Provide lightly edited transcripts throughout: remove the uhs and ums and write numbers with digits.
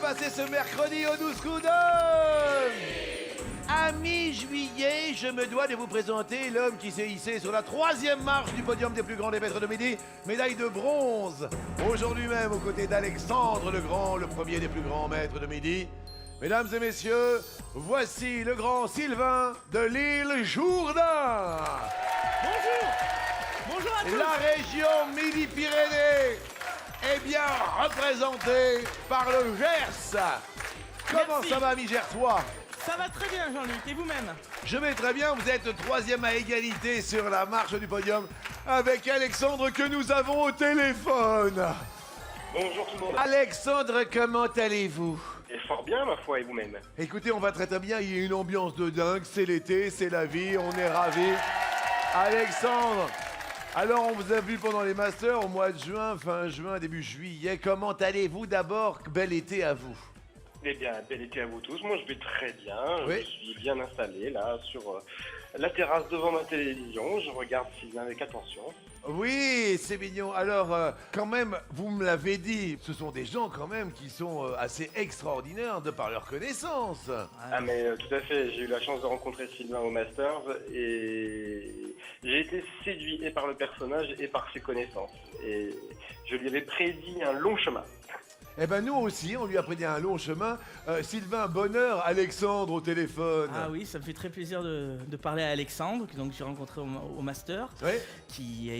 passer ce mercredi au 12 coups À mi-juillet, je me dois de vous présenter l'homme qui s'est hissé sur la 3e marche du podium des plus grands des maîtres de midi, médaille de bronze. Aujourd'hui même, aux côtés d'Alexandre le Grand, le premier des plus grands maîtres de midi. Mesdames et messieurs, voici le grand Sylvain de l'île Jourdain. Bonjour. Bonjour à tous. La région Midi-Pyrénées est bien représentée par le Gers. Comment Merci. ça va, mi-gersois? Ça va très bien, Jean-Luc, et vous-même? Je vais très bien, vous êtes 3e à égalité sur la marche du podium avec Alexandre que nous avons au téléphone. Bonjour tout le monde. Alexandre, comment allez-vous? Et fort bien, ma foi, et vous-même? Écoutez, on va très très bien, il y a une ambiance de dingue, c'est l'été, c'est la vie, on est ravis. Alexandre, alors on vous a vu pendant les Masters au mois de juin, fin juin, début juillet, comment allez-vous d'abord? Bel été à vous. Eh bien, bel été à vous tous. Moi, je vais très bien. Oui. Je suis bien installé, là, sur la terrasse devant ma télévision. Je regarde Sylvain avec attention. Oui, c'est mignon. Alors, quand même, vous me l'avez dit, ce sont des gens quand même qui sont assez extraordinaires de par leur connaissance. Ah, mais tout à fait. J'ai eu la chance de rencontrer Sylvain au Masters et j'ai été séduit et par le personnage et par ses connaissances. Et je lui avais prédit un long chemin. Eh ben nous aussi, on lui a prédit un long chemin. Sylvain, bonheur, Alexandre au téléphone. Ah oui, ça me fait très plaisir de parler à Alexandre, que donc j'ai rencontré au Master, Oui. qui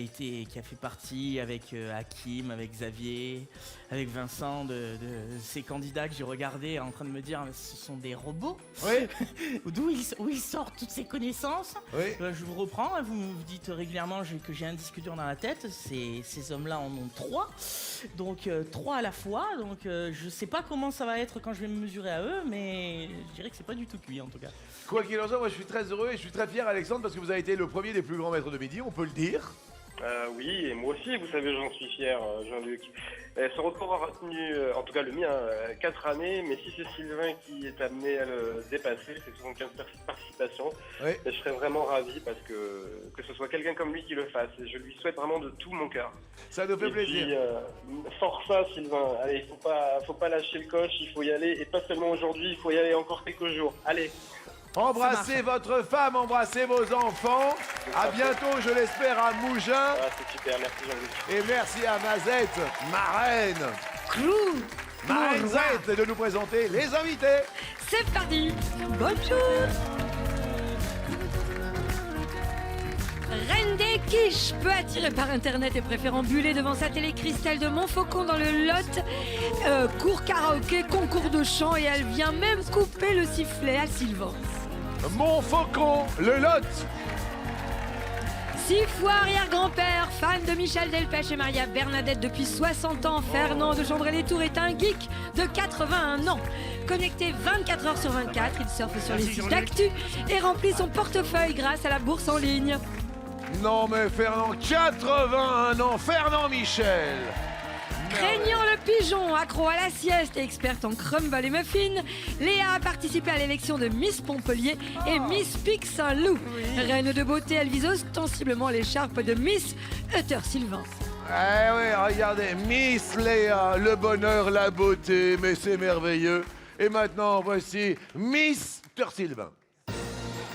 a fait partie avec Hakim, avec Xavier, avec Vincent, de ces candidats que j'ai regardés en train de me dire ce sont des robots. Oui. Où ils sortent toutes ces connaissances. Oui. Je vous reprends, vous me dites régulièrement que j'ai un disque dur dans la tête. Ces hommes-là en ont 3, donc 3 à la fois. Donc je sais pas comment ça va être quand je vais me mesurer à eux, mais je dirais que c'est pas du tout cuit en tout cas. Quoi qu'il en soit, moi je suis très heureux et je suis très fier, Alexandre, parce que vous avez été le premier des plus grands maîtres de midi, on peut le dire. Oui, et moi aussi, vous savez, j'en suis fier, Jean-Luc. Ce record aura tenu, en tout cas le mien, 4 années, mais si c'est Sylvain qui est amené à le dépasser, c'est 75 participations, Oui. et je serais vraiment ravi parce que ce soit quelqu'un comme lui qui le fasse. Et je lui souhaite vraiment de tout mon cœur. Ça nous fait Et plaisir. puis, força Sylvain, allez, faut pas lâcher le coche, il faut y aller, et pas seulement aujourd'hui, il faut y aller encore quelques jours. Allez. Embrassez votre femme, embrassez vos enfants. À bientôt, je l'espère, à Mougins. Ah, c'est super, merci Jean-Luc. Et merci à Mazette, marraine. Clou. Marraine Zette, de nous présenter les invités. C'est parti. Bonjour. Reine des quiches, peu attirée par internet et préférant buller devant sa télé cristal de Montfaucon dans le Lot, cours karaoké, concours de chant, et elle vient même couper le sifflet à Sylvain. Montfaucon, le Lot. 6 fois arrière-grand-père, fan de Michel Delpech et Maria Bernadette depuis 60 ans, Fernand de Chambray-les-Tours est un geek de 81 ans. Connecté 24 heures sur 24, il surfe sur les sites d'actu et remplit son portefeuille grâce à la bourse en ligne. Non mais Fernand, 81 ans, Fernand Michel. Craignant le pigeon, accro à la sieste et experte en crumble et muffins, Léa a participé à l'élection de Miss Montpellier et Miss Pic Saint-Loup. Reine de beauté, elle vise ostensiblement l'écharpe de Miss Utter-Sylvain. Eh oui, regardez, Miss Léa, le bonheur, la beauté, mais c'est merveilleux. Et maintenant, voici Miss Sylvain.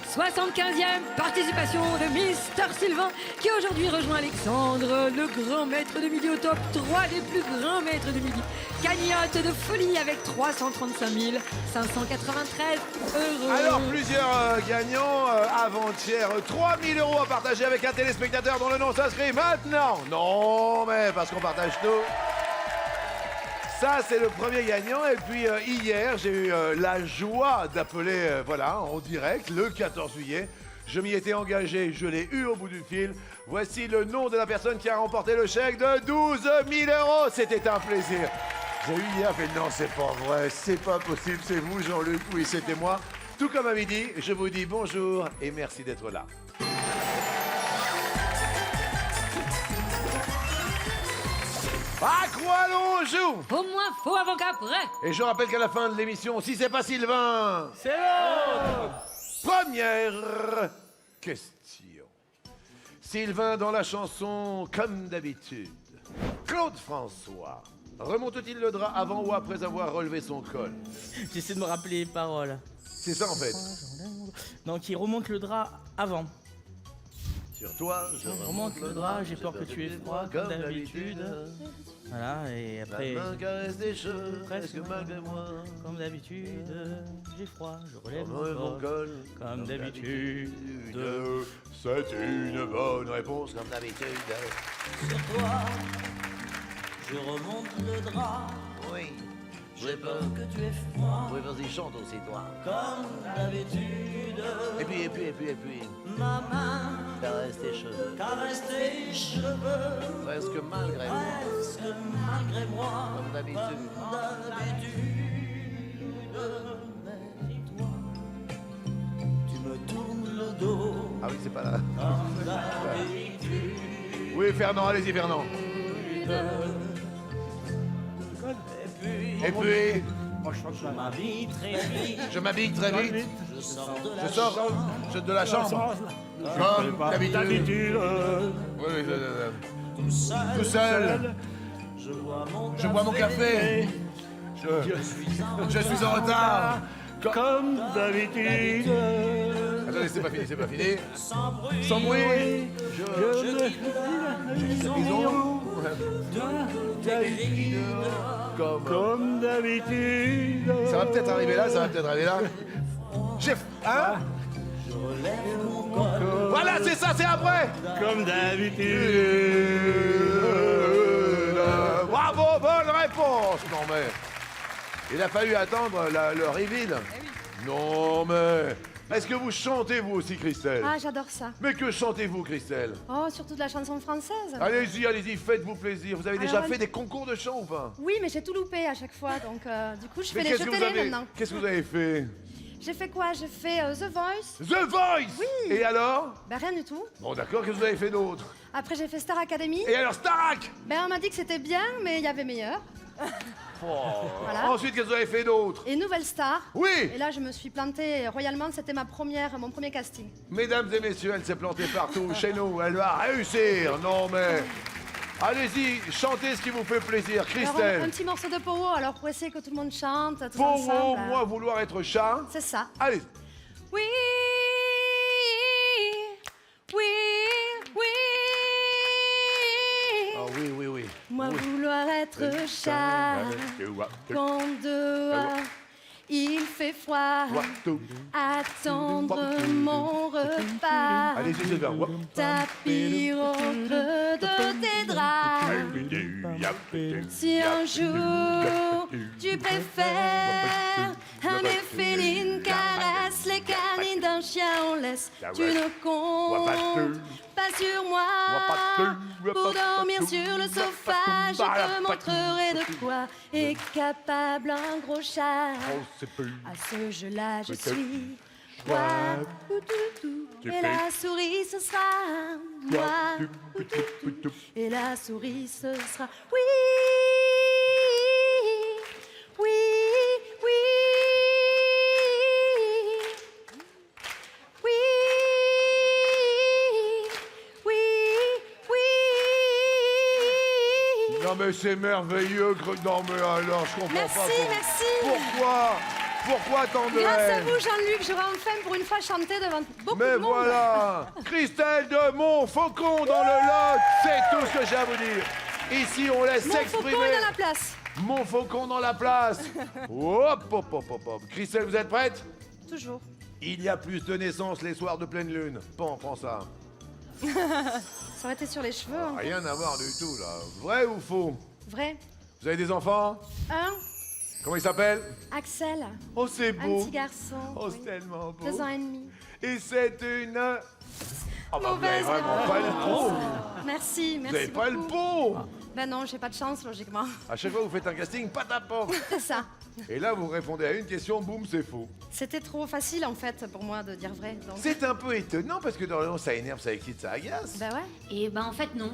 75e participation de Mister Sylvain qui aujourd'hui rejoint Alexandre, le grand maître de midi au top 3 des plus grands maîtres de midi. Cagnotte de folie avec 335 593 €. Alors, plusieurs gagnants avant-hier. 3 000 € à partager avec un téléspectateur dont le nom s'inscrit maintenant. Non, mais parce qu'on partage tout. Ça, c'est le premier gagnant. Et puis, hier, j'ai eu la joie d'appeler, voilà, en direct, le 14 juillet. Je m'y étais engagé, je l'ai eu au bout du fil. Voici le nom de la personne qui a remporté le chèque de 12 000 €. C'était un plaisir. J'ai eu hier, fait non, c'est pas vrai, c'est pas possible, c'est vous, Jean-Luc. Oui, c'était moi. Tout comme à midi, je vous dis bonjour et merci d'être là. À quoi l'on joue? Au moins faux avant qu'après. Et je rappelle qu'à la fin de l'émission, si c'est pas Sylvain, C'est l'autre. première question. Sylvain dans la chanson Comme d'habitude. Claude François Remonte-t-il le drap avant ou après avoir relevé son col? J'essaie de me rappeler les paroles. C'est ça en fait. Donc il remonte le drap avant. Sur toi, je Remonte le drap, j'ai peur que tu aies froid comme d'habitude. Voilà, et après, Ta main caresse tes cheveux, presque malgré moi. comme d'habitude, j'ai froid, je relève Relève mon mon col. col, Comme d'habitude. C'est une bonne réponse, comme d'habitude. Sur toi, je remonte le drap. Oui, J'ai peur que tu aies froid oui, vas-y, chante aussi, toi. comme d'habitude. Et puis, Ma main caresse tes cheveux, caresse tes cheveux. presque malgré moi, Presque malgré moi. comme d'habitude. Mais toi, tu me tournes le dos Ah oui, c'est pas là. comme d'habitude. Oui, Fernand, allez-y, Fernand. Et puis, Je m'habille très vite, je m'habille très vite, je sors de la je sors de la chambre, comme d'habitude. Oui, oui, tout seul. tout seul, Je bois mon café, je suis en retard, Comme d'habitude, Attendez, c'est pas fini. sans bruit. Sans bruit, je comme d'habitude. ça va peut-être arriver là, Chef, hein? Je relève mon col. Voilà, c'est ça, c'est après. Comme d'habitude. Bravo, bonne réponse. Non mais, il a fallu attendre le reveal. Non mais, est-ce que vous chantez vous aussi, Christelle? Ah, j'adore ça. Mais que chantez-vous, Christelle? Oh, surtout de la chanson française. Allez-y, faites-vous plaisir. Vous avez déjà Alors, fait des concours de chant ou pas? Oui, mais j'ai tout loupé à chaque fois, donc du coup, je Mais fais les jeux télé maintenant. qu'est-ce que vous avez fait? J'ai fait quoi? J'ai fait The Voice. The Voice. Oui. Et alors? Ben rien du tout. Bon d'accord, qu'est-ce que vous avez fait d'autre? Après, j'ai fait Star Academy. Et alors Starac? Ben on m'a dit que c'était bien, mais il y avait meilleur. Voilà. Ensuite, qu'est-ce que vous avez fait d'autre? Et Nouvelle Star. Oui. Et là, je me suis plantée royalement. C'était mon premier casting. Mesdames et messieurs, elle s'est plantée partout chez nous. Elle va réussir. Non mais... Allez-y, chantez ce qui vous fait plaisir. Alors, Christelle. un petit morceau de Powo, alors pour essayer que tout le monde chante, tous Pour ensemble. moi vouloir être chat. C'est ça. Allez. Oui, oui, oui. Oh oui, oui, oui. Moi vouloir être chat, quand dehors il fait froid, attendre mon repas, Allez-y, c'est bien. tapis au creux de tes draps. Si un jour tu préfères un féline caresse les canines d'un chien, on laisse. Tu ne comptes pas sur moi pour dormir sur le sofa. Je te montrerai de quoi est capable un gros chat. À ce jeu-là, je suis moi. Et la souris, ce sera moi. Et la souris, ce sera oui. Oui, oui. Oui, oui, oui. Non mais c'est merveilleux. Non mais alors, je comprends Merci, pas. merci. Pourquoi tant de Grâce à haine? vous, Jean-Luc, j'aurai enfin pour une fois chanté devant beaucoup Mais de monde. voilà, Christelle de Montfaucon dans le Lot, c'est tout ce que j'ai à vous dire. Ici, on laisse Mon faucon s'exprimer. est dans la place. Montfaucon dans la place. Hop, hop, hop, hop, hop. Christelle, vous êtes prête? Toujours. Il y a plus de naissances les soirs de pleine lune. Prends ça. Ça aurait été sur les cheveux. hein. Rien à voir du tout, là. Vrai ou faux? Vrai. Vous avez des enfants? Un, Comment ils s'appellent? Axel, Oh, c'est un beau. petit garçon. Oh, oui. c'est tellement beau. 2 ans et demi. Et c'est une... Ah bah, vous avez Mauvaise vraiment réponse. pas le pot. Merci, Vous merci avez pas le beaucoup. pot. Ben non, j'ai pas de chance, logiquement. À chaque fois que vous faites un casting, pas ta porte. C'est ça. Et là, vous répondez à une question, boum, c'est faux. C'était trop facile, en fait, pour moi de dire vrai. Donc... C'est un peu étonnant parce que normalement, ça énerve, ça excite, ça agace. Ben ouais. Et ben en fait non.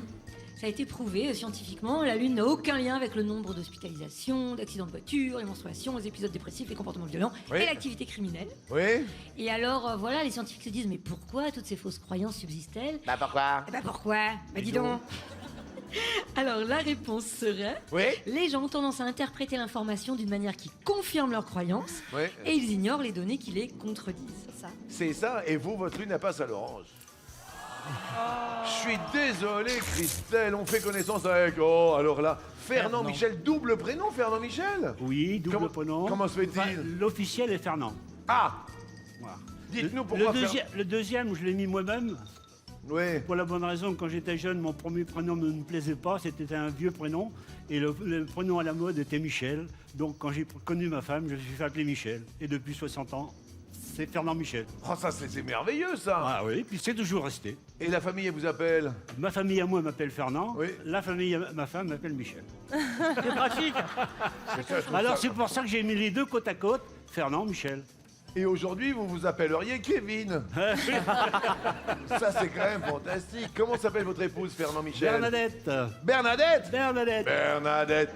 Ça a été prouvé scientifiquement, la Lune n'a aucun lien avec le nombre d'hospitalisations, d'accidents de voiture, les menstruations, les épisodes dépressifs, les comportements violents Oui. et l'activité criminelle. Oui? Et alors voilà, les scientifiques se disent mais pourquoi toutes ces fausses croyances subsistent-elles? Bah pourquoi? Eh ben pourquoi? Bah dis donc. Alors la réponse serait... Oui. Les gens ont tendance à interpréter l'information d'une manière qui confirme leurs croyances Oui. et ils ignorent les données qui les contredisent. C'est ça. C'est ça, et vous, votre lune n'a pas à l'orange. Je suis désolé, Christelle, on fait connaissance avec... Oh, alors là, Fernand Fernand. Michel, double prénom, Fernand Michel. Oui, double Comment- prénom. comment se fait-il Enfin, l'officiel est Fernand. Ah, Voilà. dites-nous pourquoi Le deuxième, je l'ai mis moi-même. Oui. Pour la bonne raison, quand j'étais jeune, mon premier prénom ne me plaisait pas. C'était un vieux prénom. Et le prénom à la mode était Michel. Donc quand j'ai connu ma femme, je me suis fait appeler Michel. Et depuis 60 ans, c'est Fernand Michel. Oh, ça, c'est merveilleux, ça. Ah oui, puis c'est toujours resté. Et la famille, elle vous appelle? Ma famille à moi m'appelle Fernand. Oui. La famille à ma femme m'appelle Michel. C'est pratique. Je trouve Alors ça- c'est pour ça que j'ai mis les deux côte à côte. Fernand, Michel. Et aujourd'hui, vous vous appelleriez Kevin. Ça, c'est quand même fantastique. Comment s'appelle votre épouse, Fernand Michel? Bernadette. Bernadette. Bernadette. Bernadette.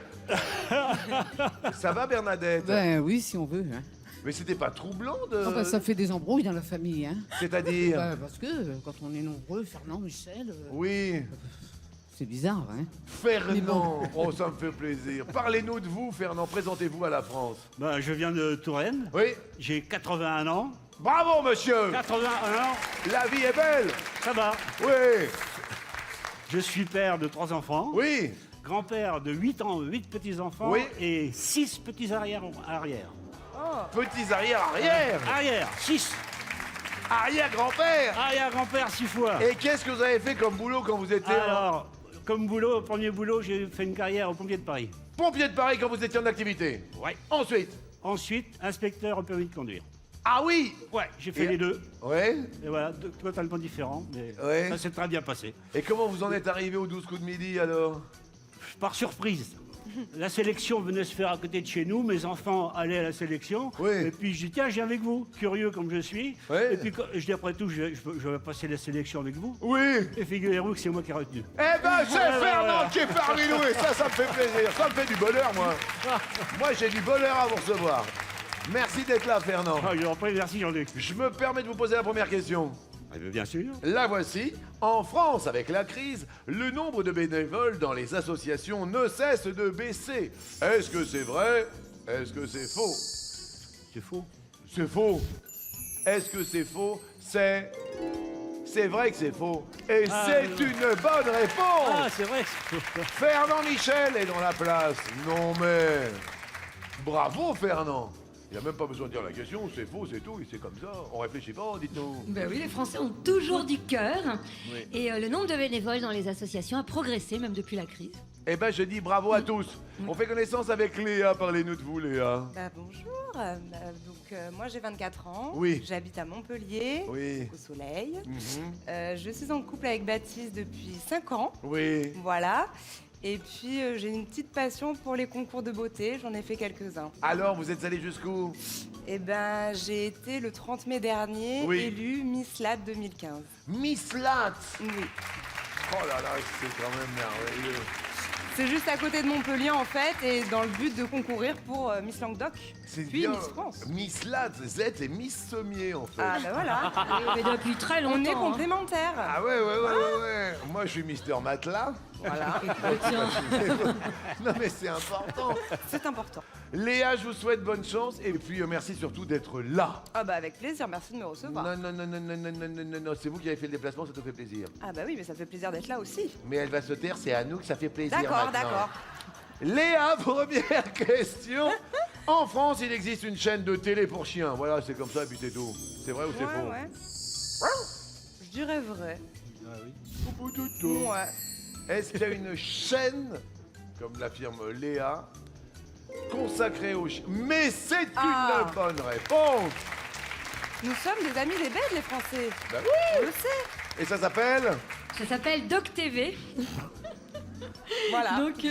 Ça va, Bernadette? Ben oui, si on veut. Hein. Mais c'était pas troublant de... Ah ben, ça fait des embrouilles dans la famille. Hein. C'est-à-dire... Ben, parce que quand on est nombreux, Fernand, Michel, Oui, c'est bizarre. Hein. Fernand. Oh, ça me fait plaisir. Parlez-nous de vous, Fernand. Présentez-vous à la France. Ben, je viens de Touraine. Oui. J'ai 81 ans. Bravo, monsieur. 81 ans, La vie est belle. ça va. Oui. Je suis père de 3 enfants. Oui. Grand-père de 8 ans, 8 petits-enfants. Oui. Et 6 petits arrière. Petits arrière. Arrière, 6. Arrière-grand-père. Arrière-grand-père 6 fois. Et qu'est-ce que vous avez fait comme boulot quand vous étiez Alors, comme boulot, premier boulot, j'ai fait une carrière au pompier de Paris. pompier de Paris quand vous étiez en activité? Ouais. Ensuite. Ensuite, inspecteur au permis de conduire. Ah oui. Ouais, j'ai fait Et- les deux. Ouais. Et voilà, totalement différents. Mais Ouais. ça s'est très bien passé. Et comment vous en êtes arrivé aux 12 coups de midi alors? Par surprise. La sélection venait se faire à côté de chez nous, mes enfants allaient à la sélection, Oui. et puis je dis tiens, je viens avec vous, curieux comme je suis, Ouais. et puis je dis après tout, je vais passer la sélection avec vous, Oui. et figurez-vous que c'est moi qui ai retenu. Eh ben, c'est Fernand qui est parmi nous et ça me fait plaisir. Ça me fait du bonheur, moi. Moi, j'ai du bonheur à vous recevoir. Merci d'être là, Fernand. Ah, je vous en prie, merci Jean-Luc. Je me permets de vous poser la première question. Bien sûr. La voici. En France, avec la crise, le nombre de bénévoles dans les associations ne cesse de baisser. Est-ce que c'est vrai? Est-ce que c'est faux? C'est faux. C'est faux. Est-ce que c'est faux? C'est vrai que c'est faux. Et Ah, c'est non. une bonne réponse. Ah, c'est vrai. c'est faux. Fernand Michel est dans la place. Non mais... Bravo, Fernand. Il n'y a même pas besoin de dire la question, c'est faux, c'est tout, et c'est comme ça. On réfléchit pas, dites-nous. Ben oui, les Français ont toujours du cœur. Oui. Et le nombre de bénévoles dans les associations a progressé, même depuis la crise. Eh ben, je dis bravo à tous. On fait connaissance avec Léa. Parlez-nous de vous, Léa. Bah, bonjour. Moi j'ai 24 ans. Oui. J'habite à Montpellier. Oui. Au soleil. Mhm. Je suis en couple avec Baptiste depuis 5 ans. Oui. Voilà. Et puis j'ai une petite passion pour les concours de beauté. J'en ai fait quelques-uns. Alors, vous êtes allé jusqu'où? Eh ben, j'ai été le 30 mai dernier Oui. élue Miss Lat 2015. Miss Lat. Oui. Oh là là, c'est quand même merveilleux. C'est juste à côté de Montpellier en fait, et dans le but de concourir pour Miss Languedoc, C'est puis bien. Miss France. Miss Lat, Z et Miss Sommier, en fait. Ah bah voilà, Mais depuis très longtemps. on est hein. complémentaires. Ah ouais. Moi, je suis Mister Matelas. Voilà, Tiens. Non, mais c'est important. c'est important. Léa, je vous souhaite bonne chance et puis merci surtout d'être là. Ah bah avec plaisir, merci de me recevoir. Non, c'est vous qui avez fait le déplacement, ça te fait plaisir. Ah bah oui, mais ça fait plaisir d'être là aussi. Mais elle va se taire, c'est à nous que ça fait plaisir. D'accord, maintenant. d'accord. Léa, première question. En France, il existe une chaîne de télé pour chiens. Voilà, c'est comme ça et puis c'est tout. C'est vrai ou c'est faux? Ouais. Je dirais vrai. Ouais. Est-ce qu'il y a une chaîne, comme l'affirme Léa, consacrée aux chiens? Mais c'est Ah. une bonne réponse. Nous sommes des amis des bêtes, les Français. Bah On le sait. Et ça s'appelle? Ça s'appelle Doc TV. Voilà. Donc,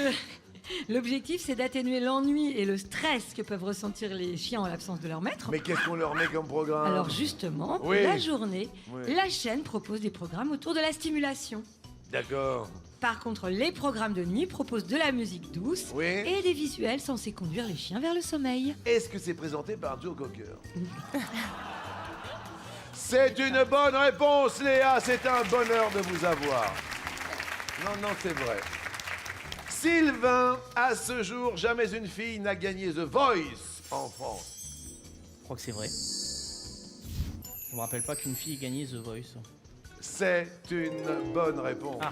l'objectif, c'est d'atténuer l'ennui et le stress que peuvent ressentir les chiens en l'absence de leur maître. Mais qu'est-ce qu'on leur met comme programme? Alors justement, pour Oui. la journée, Oui. la chaîne propose des programmes autour de la stimulation. D'accord. Par contre, les programmes de nuit proposent de la musique douce Oui. et des visuels censés conduire les chiens vers le sommeil. Est-ce que c'est présenté par Joe Cocker? C'est une bonne réponse, Léa. C'est un bonheur de vous avoir. Non, c'est vrai. Sylvain, à ce jour, jamais une fille n'a gagné The Voice en France. Je crois que c'est vrai. Je me rappelle pas qu'une fille ait gagné The Voice. C'est une bonne réponse. Ah.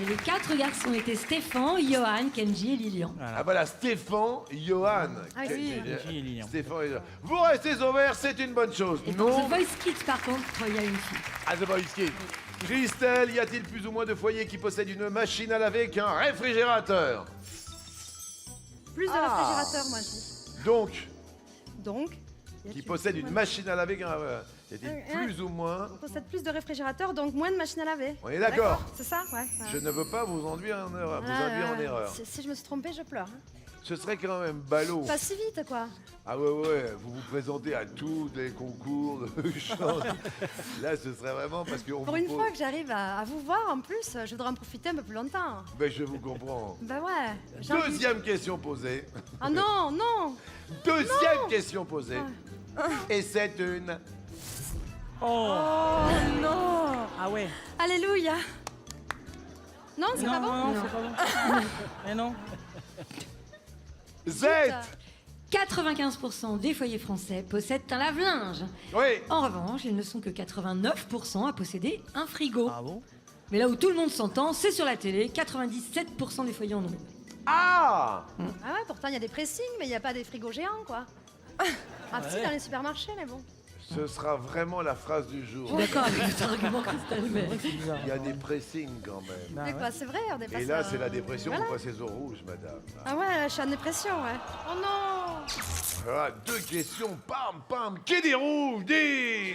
Et les 4 garçons étaient Stéphane, Johan, Kenji et Lilian. Ah voilà, Stéphane, Johan. Ah oui. Kenji et Lilian. Stéphane et Johan. Vous restez au vert, c'est une bonne chose. Et pour Non, The Voice Kids, par contre, il y a une fille. à The Voice Kids. Christelle, y a-t-il plus ou moins de foyers qui possèdent une machine à laver qu'un réfrigérateur? Plus de réfrigérateur, moi, je dis. Donc, Donc, y qui a-t-il possède plus une ou machine à laver qu'un... y a-t-il plus ou moins... moins- possède plus de réfrigérateurs, donc moins de machines à laver. On est d'accord. C'est ça? Ouais. Je ne veux pas vous induire en erreur. Si je me suis trompée, je pleure. hein. Ce serait quand même ballot. Pas si vite, quoi. Ah ouais, vous vous présentez à tous les concours de chant. Là, ce serait vraiment parce qu'on Pour vous une pose- fois que j'arrive à vous voir, en plus, je voudrais en profiter un peu plus longtemps. Ben, je vous comprends. Bah ouais. j'ai envie- Deuxième question posée. Ah non, non. Deuxième question posée. Et c'est une... Oh, Oh non. ah ouais. Alléluia. Non, c'est Non, pas bon? non, c'est pas bon. Mais non. Z. 95% des foyers français possèdent un lave-linge. Oui. En revanche, ils ne sont que 89% à posséder un frigo. Ah bon? Mais là où tout le monde s'entend, c'est sur la télé. 97% des foyers en ont. Ah. Ah ouais, pourtant il y a des pressings, mais il n'y a pas des frigos géants, quoi. Ah si, dans les supermarchés, mais bon. Ce sera vraiment la phrase du jour. D'accord avec cet argument, Christelle, mais... C'est bizarre. Il y a des pressings quand même. Bah C'est ouais. quoi, c'est vrai, on dépasse. Et là, c'est la dépression, Voilà. vous passez au rouge, madame. Ah ouais, je suis en dépression, ouais. Oh non. Voilà, deux questions, pam, pam. Qui dit rouge, dit...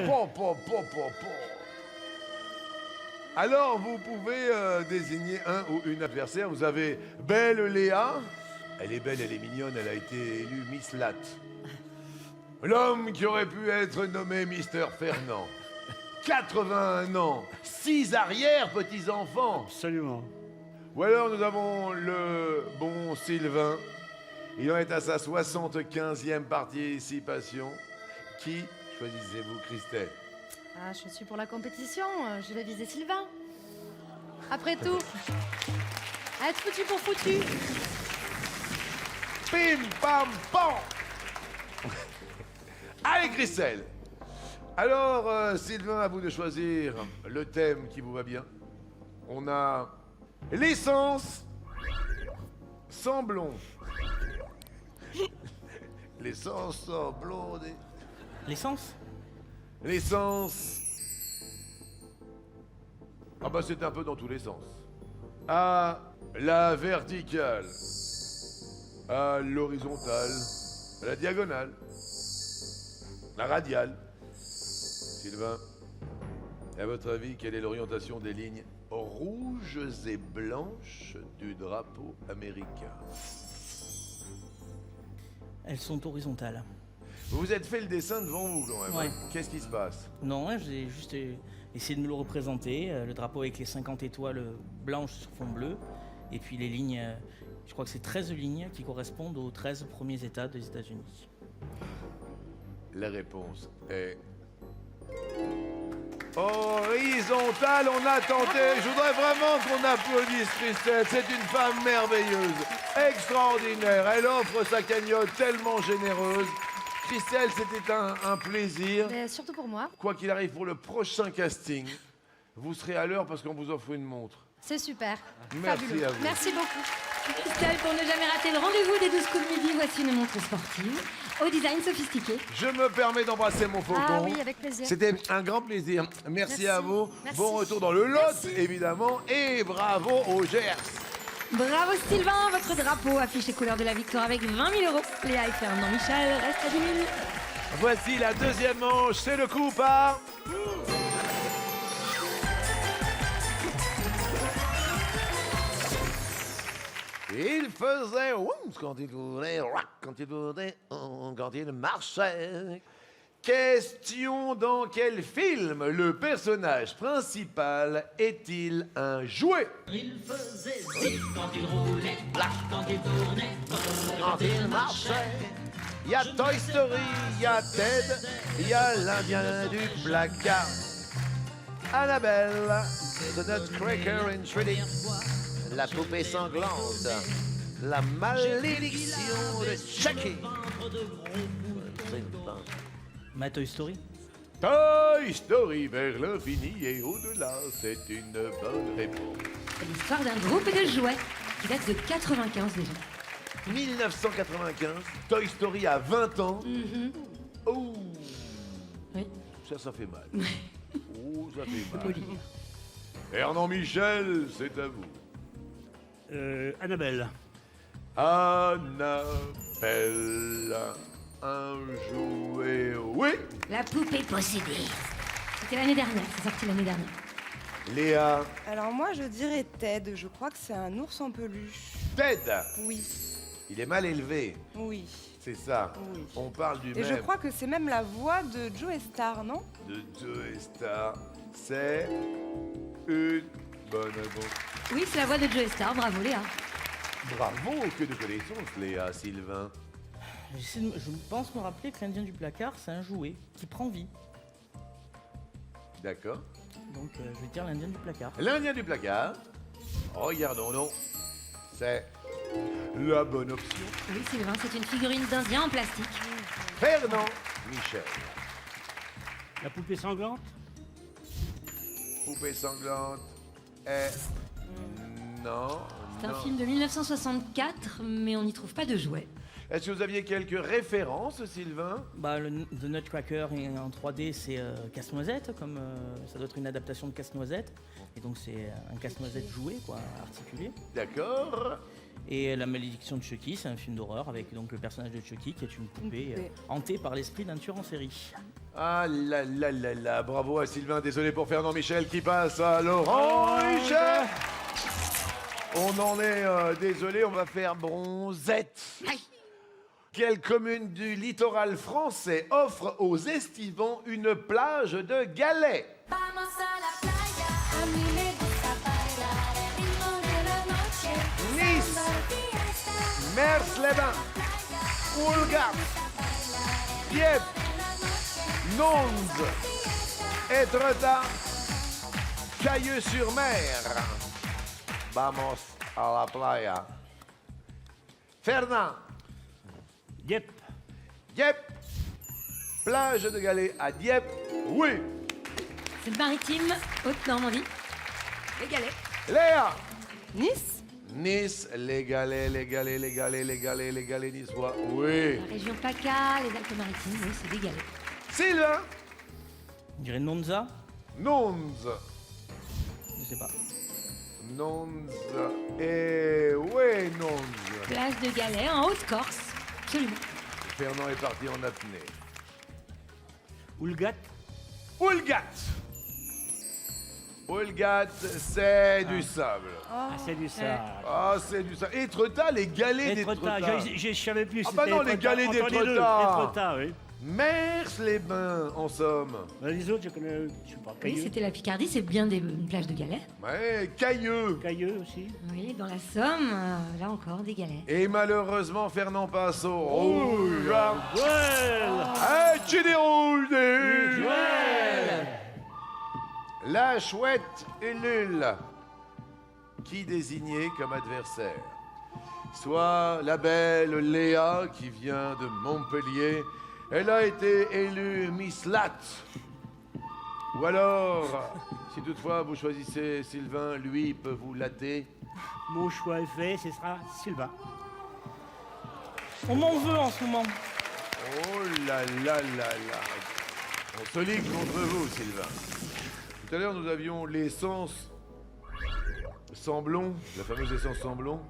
Pom, pom, pom, pom, pom. Alors, vous pouvez désigner un ou une adversaire. Vous avez Belle Léa. Elle est belle, elle est mignonne, elle a été élue Miss Latte. L'homme qui aurait pu être nommé Mister Fernand. 81 ans, 6 arrière-petits-enfants. Absolument. Ou alors nous avons le bon Sylvain. Il en est à sa 75e participation. Qui choisissez-vous, Christelle? Ah, je suis pour la compétition, je vais viser Sylvain. Après tout, être foutu pour foutu. Pim, pam, pam. Allez, Christelle. Alors, Sylvain, à vous de choisir le thème qui vous va bien. On a l'essence sans blond. L'essence sans blond. L'essence? L'essence. Ah bah c'est un peu dans tous les sens. À la verticale. À l'horizontale. À la diagonale. La radiale. Sylvain, à votre avis, quelle est l'orientation des lignes rouges et blanches du drapeau américain? Elles sont horizontales. Vous vous êtes fait le dessin devant vous quand même. Ouais. Hein. Qu'est-ce qui se passe? Non, j'ai juste essayé de me le représenter. Le drapeau avec les 50 étoiles blanches sur fond bleu. Et puis les lignes, je crois que c'est 13 lignes qui correspondent aux 13 premiers États des États-Unis. La réponse est... horizontale, on a tenté. Je voudrais vraiment qu'on applaudisse Christelle. C'est une femme merveilleuse, extraordinaire. Elle offre sa cagnotte tellement généreuse. Christelle, c'était un plaisir. Mais surtout pour moi, Quoi qu'il arrive, pour le prochain casting, vous serez à l'heure parce qu'on vous offre une montre. c'est super. Merci Fabuleux. à vous. Merci beaucoup. Christelle, pour ne jamais rater le rendez-vous des 12 coups de midi, voici une montre sportive au design sophistiqué. Je me permets d'embrasser mon faucon. Ah oui, avec plaisir. C'était un grand plaisir. Merci Merci. à vous. Merci. Bon retour dans le Lot, Merci. évidemment. Et bravo au Gers. Bravo Sylvain, votre drapeau affiche les couleurs de la victoire avec 20 000 euros. Léa et Fernand Michel restent à 10 000. Voici la deuxième manche. C'est le coup par... Il faisait ouf quand il voulait rock, quand il voulait quand il marchait. Question: dans quel film le personnage principal est-il un jouet? Il faisait zip quand il roulait, black quand il tournait, Quand il marchait. Il y a Toy Story, il y a Ted, il y a l'Indien du placard. Annabelle, The Nutcracker in Shredding, La poupée sanglante, La malédiction de Chucky. Ma Toy Story. Toy Story vers l'infini et au-delà, c'est une bonne réponse. C'est l'histoire d'un groupe de jouets qui date de 95 déjà. 1995, Toy Story a 20 ans. Oh, Oui. ça fait mal. Oh, ça fait mal. Olivier. Fernand Michel, c'est à vous. Annabelle. Annabelle, un jouet, oui. La poupée possédée. C'était l'année dernière, c'est sorti l'année dernière. Léa, Alors moi je dirais Ted, je crois que c'est un ours en peluche. Ted, Oui, il est mal élevé, oui, c'est ça. oui. On parle du Et je même crois que c'est même la voix de Joe Star, non? de Joe Star. C'est une bonne réponse. Oui, c'est la voix de Joe Star, bravo Léa. Bravo, que de connaissances, Léa, Sylvain. Je pense me rappeler que l'Indien du placard, c'est un jouet qui prend vie. D'accord. Donc je vais dire l'Indien du placard. L'Indien du placard. Regardons, non. C'est la bonne option. Oui, Sylvain, c'est une figurine d'Indien en plastique. Fernand Michel. La poupée sanglante. Poupée sanglante est... Non. C'est un non. film de 1964, mais on n'y trouve pas de jouets. Est-ce que vous aviez quelques références, Sylvain? Bah, The Nutcracker en 3D, c'est Casse-Noisette, comme ça doit être une adaptation de Casse-Noisette. Et donc c'est un Casse-Noisette joué, quoi, articulé. D'accord. Et La Malédiction de Chucky, c'est un film d'horreur avec donc le personnage de Chucky qui est une poupée poupée. hantée par l'esprit d'un tueur en série. Ah là là là là, bravo à Sylvain, désolé pour Fernand Michel qui passe à l'orange. On en est désolé, on va faire bronzette. Quelle commune du littoral français offre aux estivants une plage de galets? Nice, Mers-les-Bains, Oulgat, Dieppe, Nons, Étretat, Cailleux-sur-Mer. Vamos a la playa. Fernand, Dieppe. Dieppe, plage de galets à Dieppe, oui. C'est le maritime, Haute-Normandie. Les galets. Léa, Nice? Nice, les galets, les galets, les galets, les galets, les galets niçois, oui. La région PACA, les Alpes-Maritimes, oui, c'est des galets. Sylvain, On dirait Nonza, Nons, je sais pas. Nons, et oui, Nons. Plage de galets en Haute-Corse. Absolument. Fernand est parti en apnée. Oulgat. Oulgat. Oulgat, c'est du sable. Ah, c'est du sable. Ah, c'est du sable. Étretat, les galets Étretat. d'Étretat. Je savais plus. Ah bah c'était non, les Étretat. galets Entre les deux. d'Étretat. Étretat, oui. Mers-les-Bains, en somme. Les autres, je connais, je sais pas. Oui, Cailleux. c'était la Picardie, c'est bien une plage de galets. Ouais, Cailleux. Cailleux aussi. Oui, dans la Somme, là encore, des galets. Et malheureusement, Fernand passe au rouge. Well. Ah, Chili rouge. La chouette Ulule, qui désignait comme adversaire soit la belle Léa qui vient de Montpellier. Elle a été élue Miss Latte. Ou alors, si toutefois vous choisissez Sylvain, lui peut vous latter. Mon choix est fait, ce sera Sylvain. On m'en veut en ce moment. Oh là là là là. On se ligue contre vous, Sylvain. Tout à l'heure, nous avions l'essence Samblon, la fameuse essence Samblon.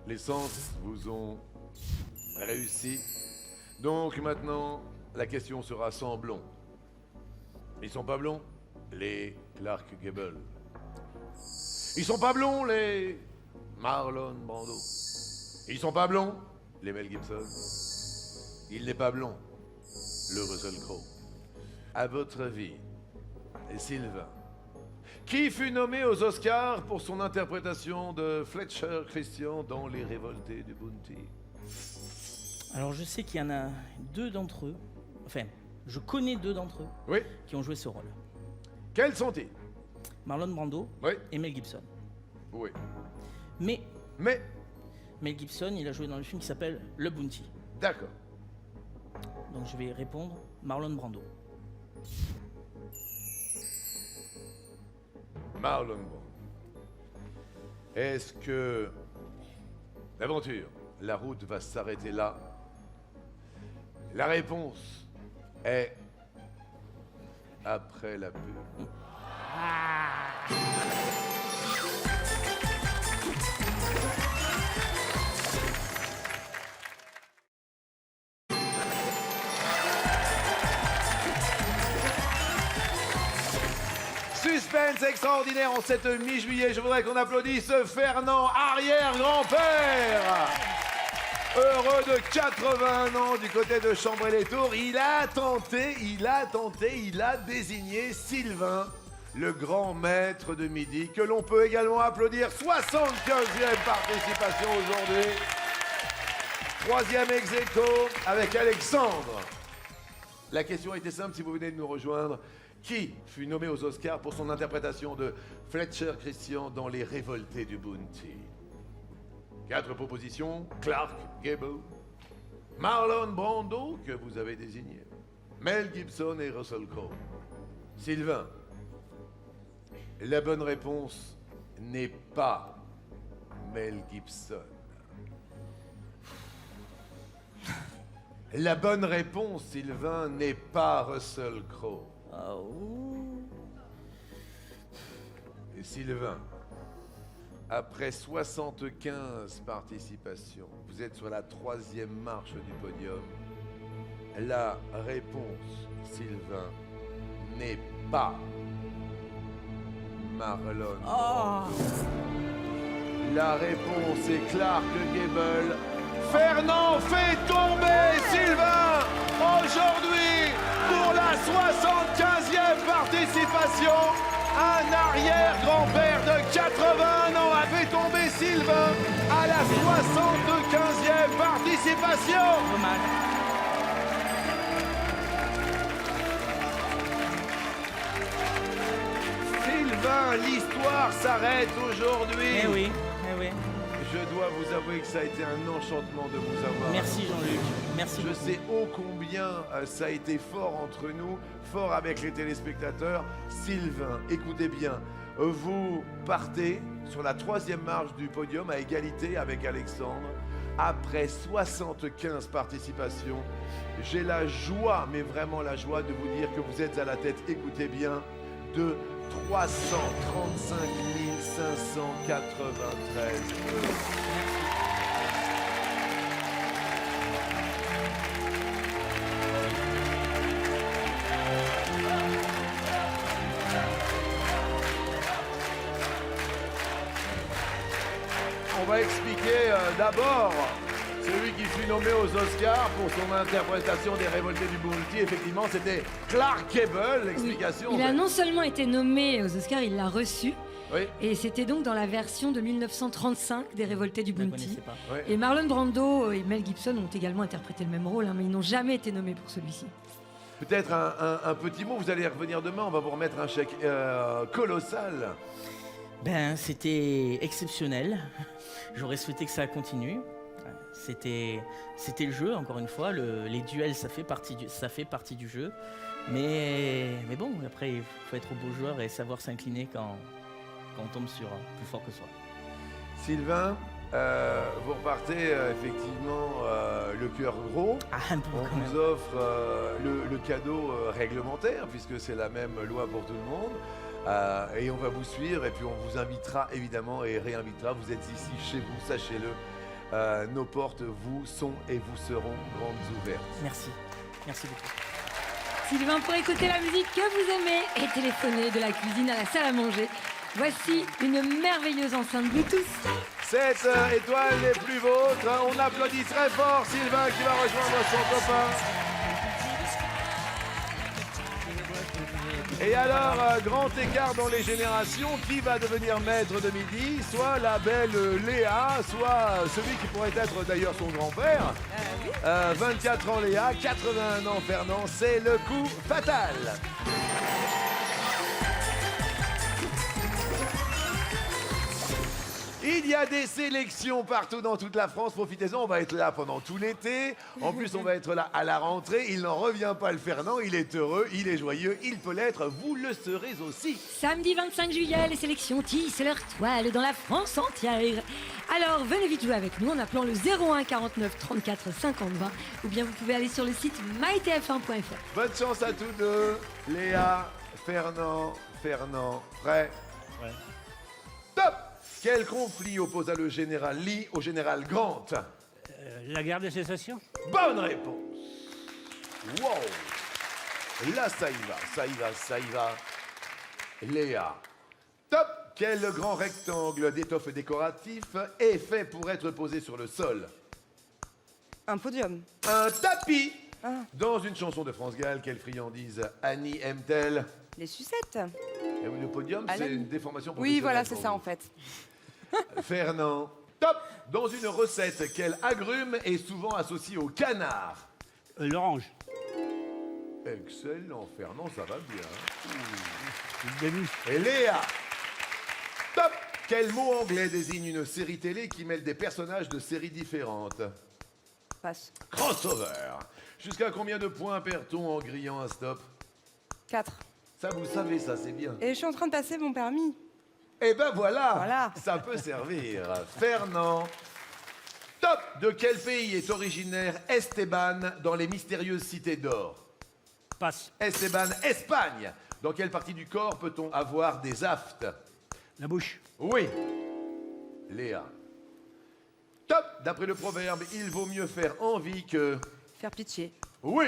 L'essence vous ont réussi. Donc maintenant, la question sera sans blond. Ils sont pas blonds, les Clark Gable. Ils sont pas blonds, les Marlon Brando. Ils sont pas blonds, les Mel Gibson. Il n'est pas blond, le Russell Crowe. À votre avis, Sylvain, qui fut nommé aux Oscars pour son interprétation de Fletcher Christian dans Les Révoltés du Bounty? Alors je sais qu'il y en a deux d'entre eux, enfin, je connais deux d'entre eux Oui. qui ont joué ce rôle. Quels sont-ils? Marlon Brando Oui. et Mel Gibson. Oui. Mais Mais, Mel Gibson, il a joué dans le film qui s'appelle Le Bounty. d'accord. Donc je vais répondre Marlon Brando. Marlon Brando. Est-ce que l'aventure, la route va s'arrêter là? La réponse est après la pub. Suspense extraordinaire en cette mi-juillet. Je voudrais qu'on applaudisse Fernand, arrière-grand-père. Heureux de 81 ans du côté de Chambray-les-Tours. Il a désigné Sylvain, le grand maître de midi, que l'on peut également applaudir. 75e participation aujourd'hui. 3e ex-aequo avec Alexandre. La question était simple si vous venez de nous rejoindre. Qui fut nommé aux Oscars pour son interprétation de Fletcher Christian dans Les Révoltés du Bounty? 4 propositions: Clark Gable, Marlon Brando, que vous avez désigné, Mel Gibson et Russell Crowe. Sylvain, la bonne réponse n'est pas Mel Gibson. La bonne réponse, Sylvain, n'est pas Russell Crowe. Oh. Et Sylvain, après 75 participations, vous êtes sur la 3e marche du podium. La réponse, Sylvain, n'est pas Marlon Brando. La réponse est Clark Gable. Fernand fait tomber Sylvain aujourd'hui pour la 75e participation. Un arrière-grand-père de 81 ans a fait tomber Sylvain à la 75e participation. Dommage. Sylvain, l'histoire s'arrête aujourd'hui. Eh oui, eh oui. Je dois vous avouer que ça a été un enchantement de vous avoir. Merci Jean-Luc. Merci Je beaucoup. sais ô combien ça a été fort entre nous, fort avec les téléspectateurs. Sylvain, écoutez bien, vous partez sur la 3e marche du podium à égalité avec Alexandre. Après 75 participations, j'ai la joie, mais vraiment la joie de vous dire que vous êtes à la tête, écoutez bien, de 335 593 euros. On va expliquer d'abord celui qui fut nommé aux Oscars pour son interprétation des Révoltés du Bounty. Effectivement, c'était Clark Gable. L'explication. Il a non seulement été nommé aux Oscars, il l'a reçu. Oui. Et c'était donc dans la version de 1935 des Révoltés du Je ne Bounty. connaissais pas. Oui. Et Marlon Brando et Mel Gibson ont également interprété le même rôle, hein, mais ils n'ont jamais été nommés pour celui-ci. Peut-être un petit mot. Vous allez revenir demain. On va vous remettre un chèque colossal. Ben, c'était exceptionnel. J'aurais souhaité que ça continue. C'était le jeu, encore une fois. Les duels, ça fait partie du jeu. Mais bon, après, il faut être beau joueur et savoir s'incliner quand on tombe sur plus fort que soi. Sylvain, vous repartez effectivement le cœur gros. Ah, un peu On quand même. vous offre le cadeau réglementaire, puisque c'est la même loi pour tout le monde. Et on va vous suivre, et puis on vous invitera évidemment et réinvitera. Vous êtes ici chez vous, sachez-le. Nos portes vous sont et vous seront grandes ouvertes. Merci. Merci beaucoup. Sylvain, pour écouter la musique que vous aimez et téléphoner de la cuisine à la salle à manger, voici une merveilleuse enceinte Bluetooth. 7 étoiles les plus vôtres. On applaudit très fort Sylvain qui va rejoindre son copain. Et alors, grand écart dans les générations, qui va devenir maître de midi? Soit la belle Léa, soit celui qui pourrait être d'ailleurs son grand-père. 24 ans Léa, 81 ans Fernand, c'est le coup fatal. y a des sélections partout dans toute la France. Profitez-en, on va être là pendant tout l'été. En plus, on va être là à la rentrée. Il n'en revient pas, le Fernand. Il est heureux, il est joyeux, il peut l'être. Vous le serez aussi. Samedi 25 juillet, les sélections tissent leur toile dans la France entière. Alors venez vite jouer avec nous en appelant le 01 49 34 50 20 ou bien vous pouvez aller sur le site mytf1.fr. Bonne chance à tous deux. Léa, Fernand, prêt? Ouais. Top! Quel conflit opposa le général Lee au général Grant? La guerre de sécession? Bonne réponse. Wow. Là, ça y va. Léa. Top. Quel grand rectangle d'étoffe décoratif est fait pour être posé sur le sol? Un podium. Un tapis. Ah. Dans une chanson de France Gall, quelle friandise Annie aime-t-elle? Les sucettes. Eh oui, le podium, À c'est la- une déformation Oui, professionnelle voilà, pour c'est ça vous. en fait. Fernand. Top. Dans une recette, quel agrume est souvent associé au canard? L'orange. Excellent, Fernand, ça va bien. Le début. Et Léa. Top. Quel mot anglais désigne une série télé qui mêle des personnages de séries différentes? Passe. Crossover. Jusqu'à combien de points perd-on en grillant un stop? 4. Ça, vous savez, ça, c'est bien. Et je suis en train de passer mon permis. Eh ben voilà, Voilà. Ça peut servir. Fernand. Top. De quel pays est originaire Esteban dans les mystérieuses cités d'or? Passe. Esteban, Espagne. Dans quelle partie du corps peut-on avoir des aftes? La bouche. Oui. Léa. Top. D'après le proverbe, il vaut mieux faire envie que... Faire pitié. Oui.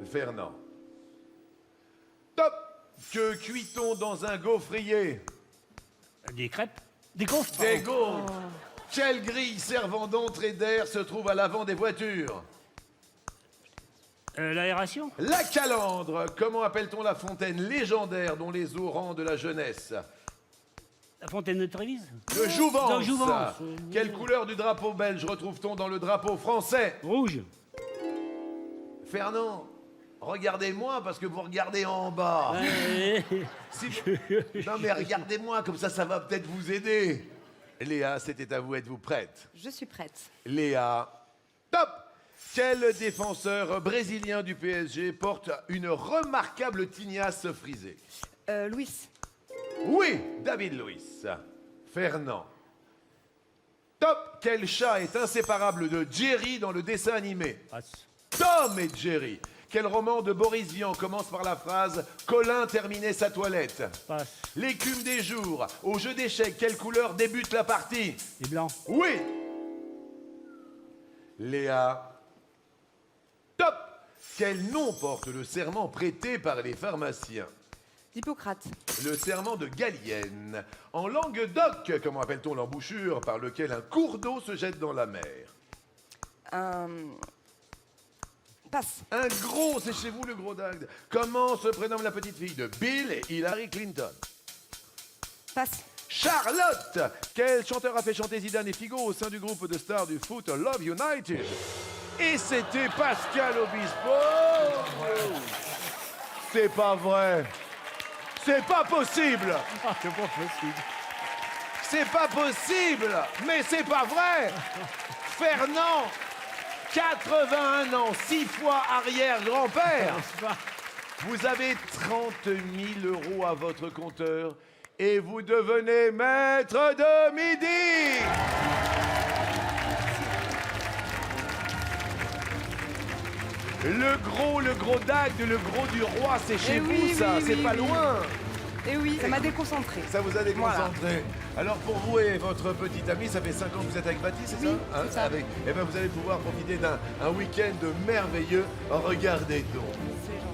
Fernand. Top. Que cuit-on dans un gaufrier? Des crêpes. Des gaufres. Des gaufres. Quelle grille servant d'entrée d'air se trouve à l'avant des voitures? L'aération. La calandre. Comment appelle-t-on la fontaine légendaire dont les eaux rendent la jeunesse? La fontaine de Trévise. Le Jouvence. Le Jouvence. Quelle couleur du drapeau belge retrouve-t-on dans le drapeau français? Rouge. Fernand, regardez-moi parce que vous regardez en bas. Si- Non mais regardez-moi, comme ça va peut-être vous aider. Léa, c'était à vous, êtes-vous prête? Je suis prête. Léa, top. Quel défenseur brésilien du PSG porte une remarquable tignasse frisée? Louis. Oui, David Luiz. Fernand. Top. Quel chat est inséparable de Jerry dans le dessin animé? Passe. Tom et Jerry. Quel roman de Boris Vian commence par la phrase « Colin terminait sa toilette » Passe. L'écume des jours. Au jeu d'échecs, quelle couleur débute la partie? Les blancs. Oui. Léa. Top. Quel nom porte le serment prêté par les pharmaciens? Hippocrate. Le serment de Gallienne. En Languedoc, comment appelle-t-on l'embouchure par lequel un cours d'eau se jette dans la mer? Passe. Un gros, c'est chez vous le gros dingue. Comment se prénomme la petite fille de Bill et Hillary Clinton? Passe. Charlotte. Quel chanteur a fait chanter Zidane et Figo au sein du groupe de stars du foot Love United? Et c'était Pascal Obispo. C'est pas vrai. C'est pas possible. C'est pas possible. C'est pas possible. Mais c'est pas vrai. Fernand, 81 ans, 6 fois arrière-grand-père. Vous avez 30 000 € à votre compteur et vous devenez maître de midi. Le gros dag, le gros du roi, c'est chez Eh vous oui, ça, oui, c'est oui, pas oui. loin. Et oui, ça m'a déconcentré. Ça vous a déconcentré. Alors pour vous et votre petite amie, ça fait 5 ans que vous êtes avec Baptiste, c'est Oui, ça? c'est ça. Eh ben vous allez pouvoir profiter d'un week-end merveilleux. Regardez donc. C'est gentil.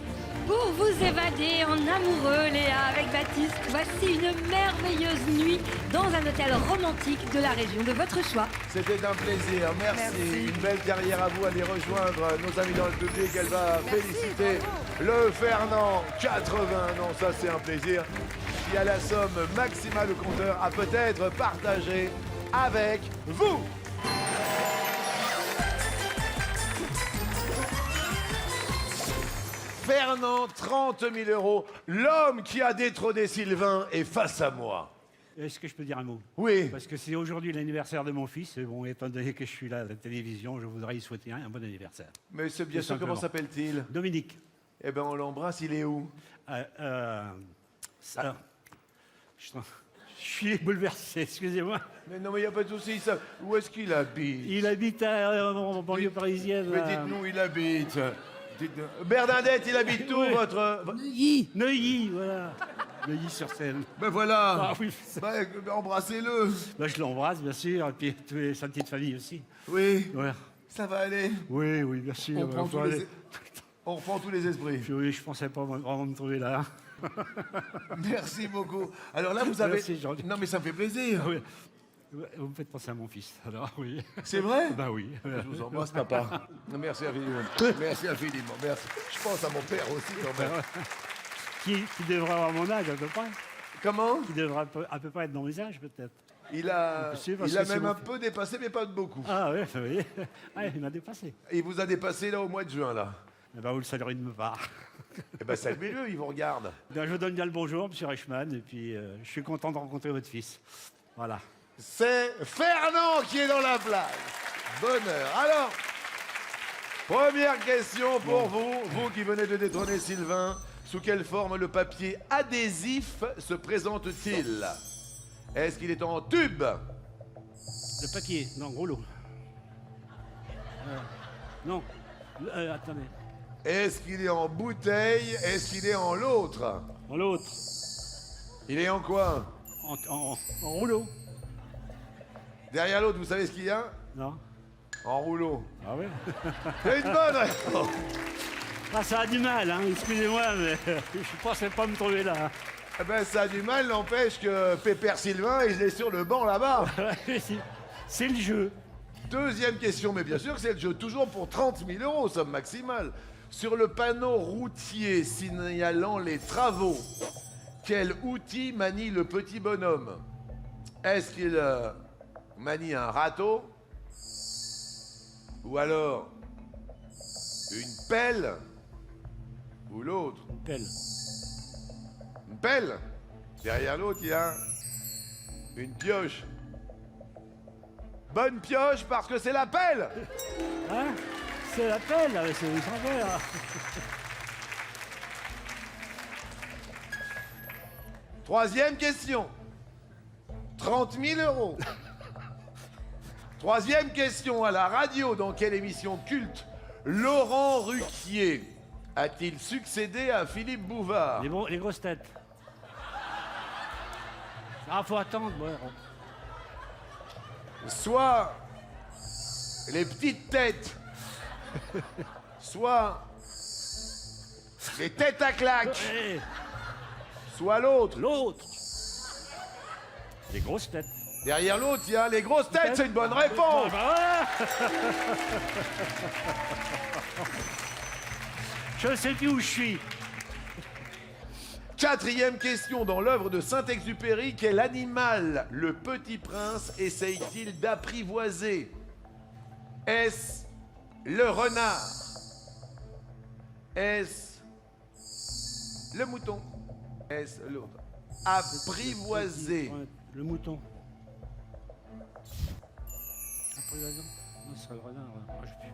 Pour vous évader en amoureux, Léa, avec Baptiste, voici une merveilleuse nuit dans un hôtel romantique de la région de votre choix. C'était un plaisir, merci. Merci. Une belle carrière à vous, allez rejoindre nos amis dans le public. Elle va Merci, féliciter bravo. le Fernand, 80 ans, ça c'est un plaisir. Qui a la somme maximale au compteur à peut-être partager avec vous. Fernand, 30 000 €. L'homme qui a détrôné Sylvain est face à moi. Est-ce que je peux dire un mot? Oui. Parce que c'est aujourd'hui l'anniversaire de mon fils. Et bon, étant donné que je suis là à la télévision, je voudrais lui souhaiter un bon anniversaire. Mais c'est bien Tout sûr, comment simplement. s'appelle-t-il? Dominique. Eh ben, on l'embrasse, il est où? Alors, je suis bouleversé, excusez-moi. Mais non, mais il n'y a pas de souci. Où est-ce qu'il habite? Il habite en banlieue parisienne. Mais dites-nous où il habite. Bernadette, il habite où, Oui. votre... Neuilly, voilà. Neuilly-sur-Seine. Ben voilà. Ah oui, Ben, embrassez-le. bah, je l'embrasse, bien sûr, et puis tous sa petite famille aussi. Oui, Ouais. ça va aller. Oui, oui, bien sûr. On prend Faut tous les... aller- On reprend tous les esprits. Puis oui, je pensais pas vraiment me trouver là. Merci beaucoup. Alors là, vous avez... Merci, Jean-Luc. Non, mais ça me fait plaisir. Oui. Vous me faites penser à mon fils, alors oui. C'est vrai? Bah oui. Je vous embrasse, papa. Merci infiniment. Merci infiniment. Merci. Je pense à mon père aussi, quand même. Qui devrait avoir mon âge à peu près. Comment? Qui devrait à peu près être dans mes âges peut-être. Il a Possible, parce il a que c'est même mon un fils. peu dépassé, mais pas de beaucoup. Ah oui, vous voyez. Ah, il m'a dépassé. Il vous a dépassé, là, au mois de juin, là. Eh ben, vous le saluerez de me part. Eh ben, saluez-le, il vous regarde. Ben, je vous donne bien le bonjour, M. Reichmann, et puis je suis content de rencontrer votre fils. Voilà. C'est Fernand qui est dans la place. Bonheur. Alors, première question pour vous qui venez de détrôner Sylvain. Sous quelle forme le papier adhésif se présente-t-il? Est-ce qu'il est en tube? Le papier, non, rouleau. Non, attendez. Est-ce qu'il est en bouteille? Est-ce qu'il est en l'autre? Dans l'autre, Il est en quoi? en rouleau. Derrière l'autre, vous savez ce qu'il y a? Non. En rouleau. Ah oui. C'est une bonne réponse. Ah, ça a du mal, hein, excusez-moi, mais je pensais pas me trouver là. Eh ben, ça a du mal, n'empêche que Pépère Sylvain, il est sur le banc là-bas. C'est le jeu. Deuxième question, mais bien sûr que c'est le jeu. Toujours pour 30 000 euros, somme maximale. Sur le panneau routier signalant les travaux, quel outil manie le petit bonhomme? Est-ce qu'il manie un râteau? Ou alors une pelle? Ou l'autre? Une pelle. Une pelle? Derrière l'autre, il y a une pioche. Bonne pioche parce que c'est la pelle! Hein? C'est la pelle, c'est le grand-père. Troisième question. 30 000 euros. Troisième question à la radio. Dans quelle émission culte Laurent Ruquier a-t-il succédé à Philippe Bouvard? Les grosses têtes. Ah, faut attendre, ouais. Soit les petites têtes, soit les têtes à claques, Eh, soit l'autre. l'autre. Les grosses têtes. Derrière l'autre, il y a les grosses têtes, c'est une bonne réponse. Ah, bah voilà. Je ne sais plus où je suis. Quatrième question. Dans l'œuvre de Saint-Exupéry, quel animal le Petit Prince essaye-t-il d'apprivoiser? Est-ce le renard? Est-ce le mouton? Est-ce l'autre? Apprivoiser. Ouais, le mouton. Apprivoisant. Non, ce serait le renard. Ouais. Ah, je sais plus.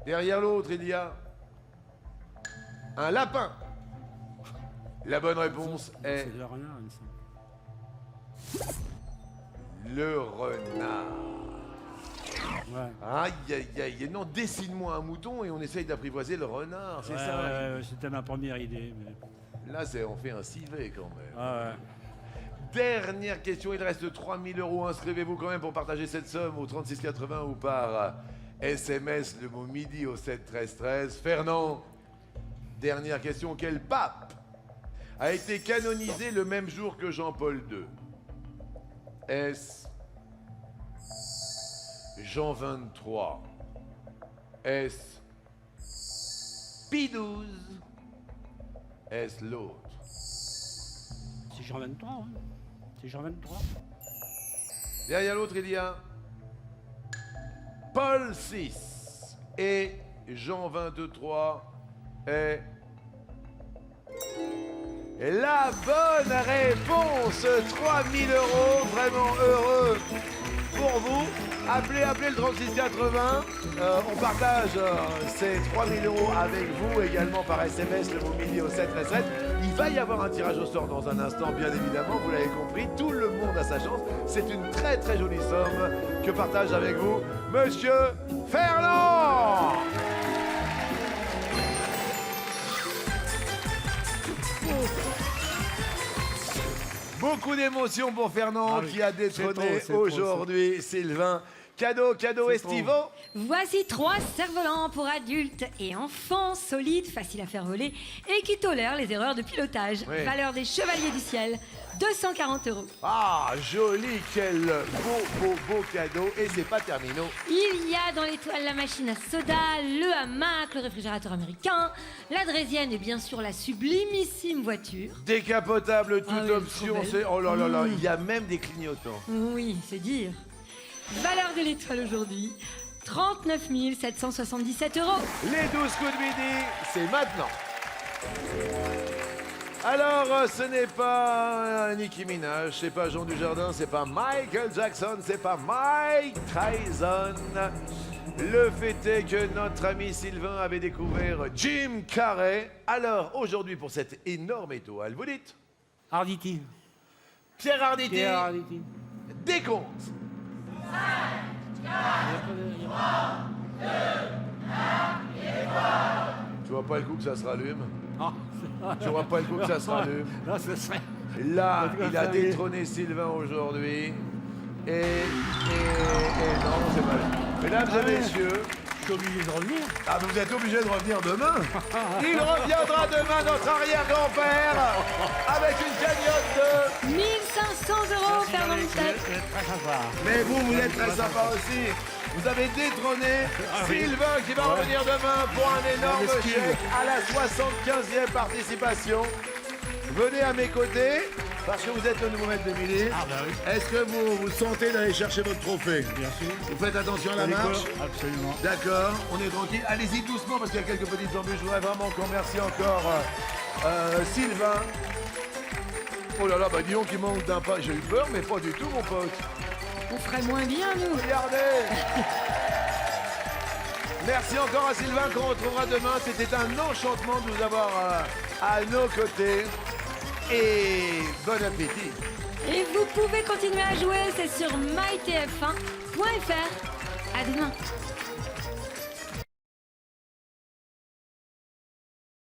Derrière l'autre, il y a un lapin. La bonne réponse est C'est le renard, il me semble. le renard. Ouais. Aïe, aïe, aïe. Non, dessine-moi un mouton et on essaye d'apprivoiser le renard, c'est Ouais, ça. ouais, c'était ma première idée. Mais... Là, on fait un civet quand même. Ah, ouais. Dernière question, il reste 3 000 euros. Inscrivez-vous quand même pour partager cette somme au 3680 ou par SMS le mot midi au 7 13 13. Fernand, dernière question. Quel pape a été canonisé le même jour que Jean-Paul II? Est-ce Jean 23? Est-ce Pie XII? Est-ce l'autre? C'est Jean 23, hein. C'est Jean 23. Derrière l'autre, il y a Paul VI. Et Jean 23 est La bonne réponse, 3000 €, vraiment heureux pour vous. Appelez le 3680. On partage ces 3000 € avec vous également par SMS, le mot midi au 713. Il va y avoir un tirage au sort dans un instant, bien évidemment, vous l'avez compris. Tout le monde a sa chance. C'est une très très jolie somme que partage avec vous Monsieur Fernand. Beaucoup d'émotions pour Fernand qui a détrôné aujourd'hui Sylvain. Cadeau estivo. Voici 3 cerfs-volants pour adultes et enfants, solides, faciles à faire voler et qui tolèrent les erreurs de pilotage. Oui. Valeur des chevaliers du ciel, 240 €. Ah, joli, quel beau cadeau. Et c'est pas terminé. Il y a dans l'étoile la machine à soda, le hamac, le réfrigérateur américain, la draisienne et bien sûr la sublimissime voiture. Décapotable, toute Ah oui, option. trop belle. C'est... Oh là là là, il y a même des clignotants. Oui, c'est dire. Valeur de l'étoile aujourd'hui, 39 777 €. Les 12 coups de midi, c'est maintenant. Alors, ce n'est pas Nicki Minaj, c'est pas Jean Dujardin, c'est pas Michael Jackson, c'est pas Mike Tyson. Le fait est que notre ami Sylvain avait découvert Jim Carrey. Alors, aujourd'hui, pour cette énorme étoile, vous dites Arditi. Pierre Arditi, Pierre Arditi. décompte. Tu vois pas le coup que ça se rallume? Ah, Tu vois pas le coup que ça se rallume? là, ce serait... Là, En tout cas, il a ça y est. détrôné Sylvain aujourd'hui. Et non, c'est pas lui. Mesdames et messieurs, Je suis obligé de revenir. ah, mais vous êtes obligés de revenir demain. Il reviendra demain, notre arrière-grand-père, avec une cagnotte de... 1500 €, Fernand Michel. Très sympa. Mais vous êtes très sympa aussi. Vous avez détrôné Sylvain qui va revenir demain pour un énorme chèque à la 75e participation. Venez à mes côtés, parce que vous êtes le nouveau maître de midi. Ah bah oui, Est-ce que vous sentez d'aller chercher votre trophée? bien sûr. Vous faites attention à la marche? Absolument. D'accord, on est tranquille. Allez-y doucement parce qu'il y a quelques petites embûches. Je voudrais vraiment qu'on remercie encore Sylvain. Oh là là, bah dis donc qu'il manque d'un pas. J'ai eu peur, mais pas du tout, mon pote. On ferait moins bien, nous. Regardez. Merci encore à Sylvain qu'on retrouvera demain. C'était un enchantement de vous avoir à nos côtés. Et bon appétit. Et vous pouvez continuer à jouer, c'est sur mytf1.fr. À demain.